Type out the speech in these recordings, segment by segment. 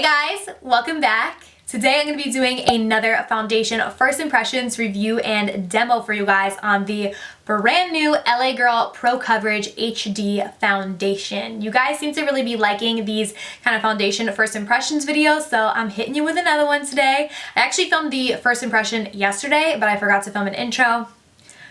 Hi guys, welcome back. Today I'm going to be doing another foundation first impressions review and demo for you guys on the brand new LA Girl Pro Coverage HD foundation. You guys seem to really be liking these kind of foundation first impressions videos, so I'm hitting you with another one today. I actually filmed the first impression yesterday, but I forgot to film an intro.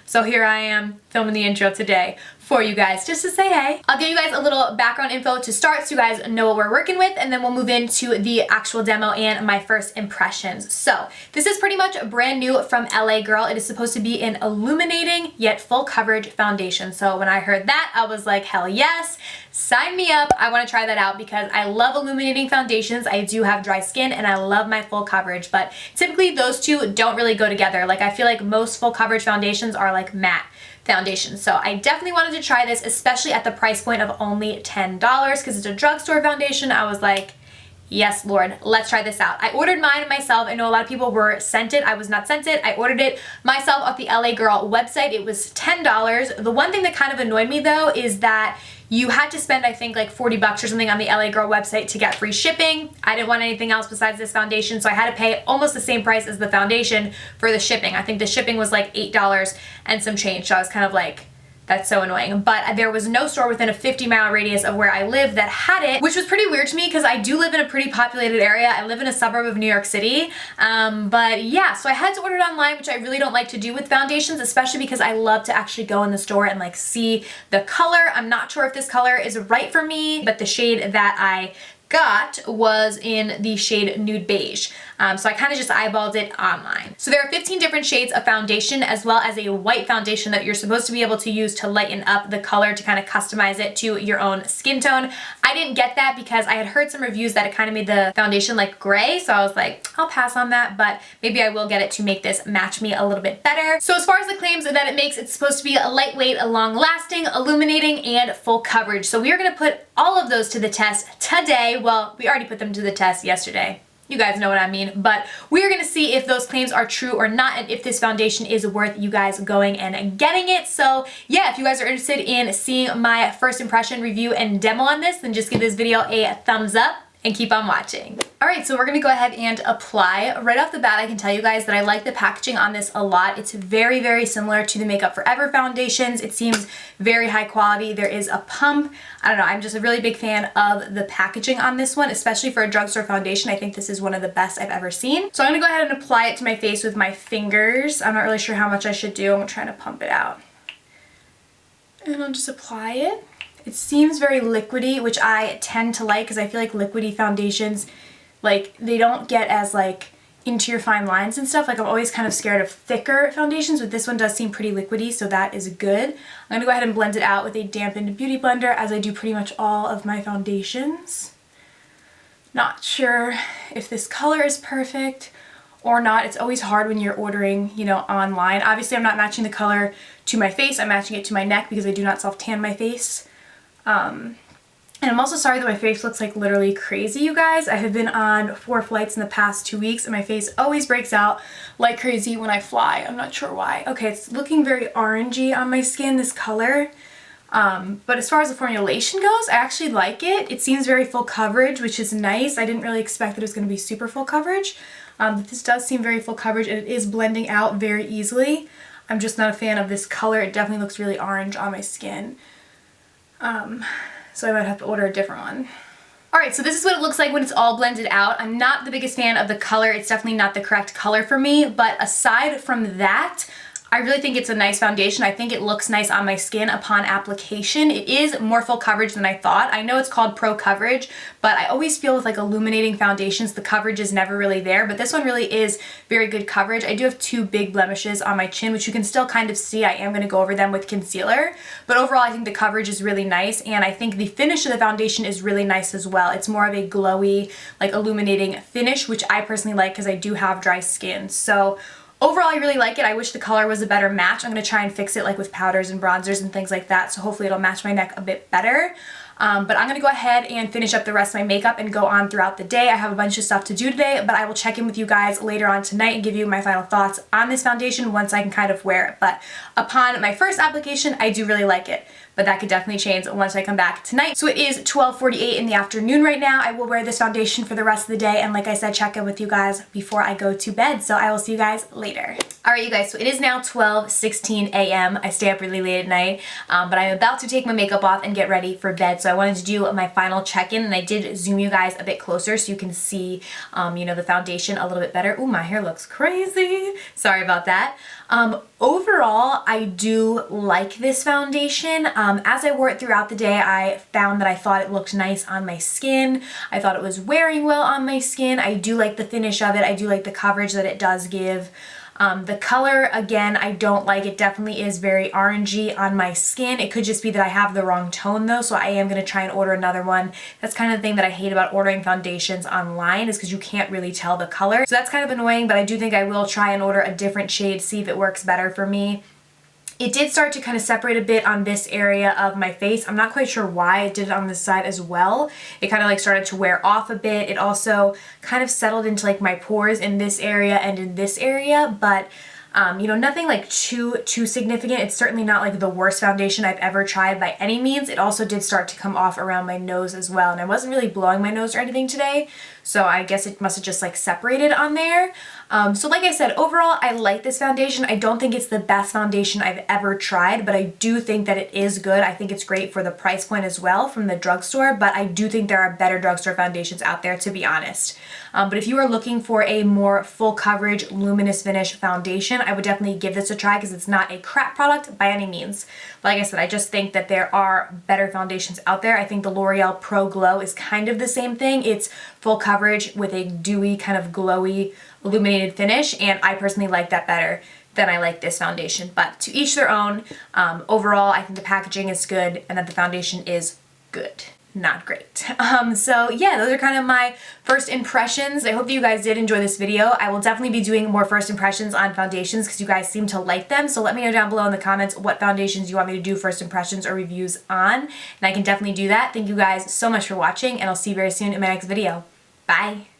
So here I am filming the intro today for you guys just to say hey. I'll give you guys a little background info to start so you guys know what we're working with, and then we'll move into the actual demo and my first impressions. So this is pretty much brand new from LA Girl. It is supposed to be an illuminating yet full coverage foundation. So when I heard that, I was like, hell yes, sign me up. I want to try that out because I love illuminating foundations. I do have dry skin and I love my full coverage, but typically those two don't really go together. Like I feel like most full coverage foundations are like matte foundation. So I definitely wanted to try this, especially at the price point of only $10 because it's a drugstore foundation. I was like, yes, Lord, let's try this out. I ordered mine myself. I know a lot of people were sent it. I was not sent it. I ordered it myself off the LA Girl website. It was $10. The one thing that kind of annoyed me though is that you had to spend, I think, like 40 bucks or something on the LA Girl website to get free shipping. I didn't want anything else besides this foundation, so I had to pay almost the same price as the foundation for the shipping. I think the shipping was like $8 and some change, so I was kind of like, that's so annoying. But there was no store within a 50-mile radius of where I live that had it, which was pretty weird to me because I do live in a pretty populated area. I live in a suburb of New York City. But yeah, so I had to order it online, which I really don't like to do with foundations, especially because I love to actually go in the store and like see the color. I'm not sure if this color is right for me, but the shade that I got was in the shade Nude Beige. So I kind of just eyeballed it online. So there are 15 different shades of foundation as well as a white foundation that you're supposed to be able to use to lighten up the color to kind of customize it to your own skin tone. I didn't get that because I had heard some reviews that it kind of made the foundation like gray, so I was like, I'll pass on that, but maybe I will get it to make this match me a little bit better. So as far as the claims that it makes, it's supposed to be a lightweight, long lasting, illuminating, and full coverage. So we are going to put all of those to the test today. Well, we already put them to the test yesterday. You guys know what I mean, but we're gonna see if those claims are true or not and if this foundation is worth you guys going and getting it. So yeah, if you guys are interested in seeing my first impression review and demo on this, then just give this video a thumbs up and keep on watching. All right, so we're gonna go ahead and apply. Right off the bat, I can tell you guys that I like the packaging on this a lot. It's very, very similar to the Makeup Forever foundations. It seems very high quality. There is a pump. I don't know, I'm just a really big fan of the packaging on this one, especially for a drugstore foundation. I think this is one of the best I've ever seen. So I'm gonna go ahead and apply it to my face with my fingers. I'm not really sure how much I should do. I'm trying to pump it out. And I'll just apply it. It seems very liquidy, which I tend to like because I feel like liquidy foundations, like they don't get as like into your fine lines and stuff. Like I'm always kind of scared of thicker foundations, but this one does seem pretty liquidy, so that is good. I'm gonna go ahead and blend it out with a dampened beauty blender as I do pretty much all of my foundations. Not sure if this color is perfect or not. It's always hard when you're ordering, you know, online. Obviously I'm not matching the color to my face, I'm matching it to my neck because I do not self-tan my face. And I'm also sorry that my face looks like literally crazy, you guys. I have been on 4 flights in the past 2 weeks and my face always breaks out like crazy when I fly. I'm not sure why. Okay, it's looking very orangey on my skin, this color. But as far as the formulation goes, I actually like it. It seems very full coverage, which is nice. I didn't really expect that it was going to be super full coverage. But this does seem very full coverage and it is blending out very easily. I'm just not a fan of this color. It definitely looks really orange on my skin. So I might have to order a different one. Alright, so this is what it looks like when it's all blended out. I'm not the biggest fan of the color. It's definitely not the correct color for me, but aside from that, I really think it's a nice foundation. I think it looks nice on my skin upon application. It is more full coverage than I thought. I know it's called Pro Coverage, but I always feel with like illuminating foundations, the coverage is never really there, but this one really is very good coverage. I do have 2 big blemishes on my chin, which you can still kind of see. I am going to go over them with concealer, but overall I think the coverage is really nice, and I think the finish of the foundation is really nice as well. It's more of a glowy, like illuminating finish, which I personally like because I do have dry skin. So overall, I really like it. I wish the color was a better match. I'm going to try and fix it like with powders and bronzers and things like that, so hopefully it'll match my neck a bit better. But I'm gonna go ahead and finish up the rest of my makeup and go on throughout the day. I have a bunch of stuff to do today, but I will check in with you guys later on tonight and give you my final thoughts on this foundation once I can kind of wear it. But upon my first application, I do really like it. But that could definitely change once I come back tonight. So it is 12:48 in the afternoon right now. I will wear this foundation for the rest of the day, and like I said, check in with you guys before I go to bed. So I will see you guys later. All right, you guys, so it is now 12:16 a.m. I stay up really late at night, but I'm about to take my makeup off and get ready for bed. So I wanted to do my final check-in, and I did zoom you guys a bit closer so you can see, you know, the foundation a little bit better. Ooh, my hair looks crazy. Sorry about that. Overall, I do like this foundation. As I wore it throughout the day, I found that I thought it looked nice on my skin. I thought it was wearing well on my skin. I do like the finish of it. I do like the coverage that it does give. The color, again, I don't like. It definitely is very orangey on my skin. It could just be that I have the wrong tone though, so I am going to try and order another one. That's kind of the thing that I hate about ordering foundations online, is because you can't really tell the color. So that's kind of annoying, but I do think I will try and order a different shade, see if it works better for me. It did start to kind of separate a bit on this area of my face. I'm not quite sure why it did it on this side as well. It kind of like started to wear off a bit. It also kind of settled into like my pores in this area and in this area, but you know, nothing like too significant. It's certainly not like the worst foundation I've ever tried by any means. It also did start to come off around my nose as well, and I wasn't really blowing my nose or anything today, so I guess it must have just like separated on there. So like I said, overall, I like this foundation. I don't think it's the best foundation I've ever tried, but I do think that it is good. I think it's great for the price point as well from the drugstore, but I do think there are better drugstore foundations out there, to be honest. But if you are looking for a more full coverage, luminous finish foundation, I would definitely give this a try because it's not a crap product by any means. Like I said, I just think that there are better foundations out there. I think the L'Oreal Pro Glow is kind of the same thing. It's full coverage with a dewy, kind of glowy, illuminated finish, and I personally like that better than I like this foundation. But to each their own. Overall, I think the packaging is good and that the foundation is good, not great. So yeah, those are kind of my first impressions. I hope that you guys did enjoy this video. I will definitely be doing more first impressions on foundations because you guys seem to like them. So let me know down below in the comments what foundations you want me to do first impressions or reviews on, and I can definitely do that. Thank you guys so much for watching, and I'll see you very soon in my next video. Bye.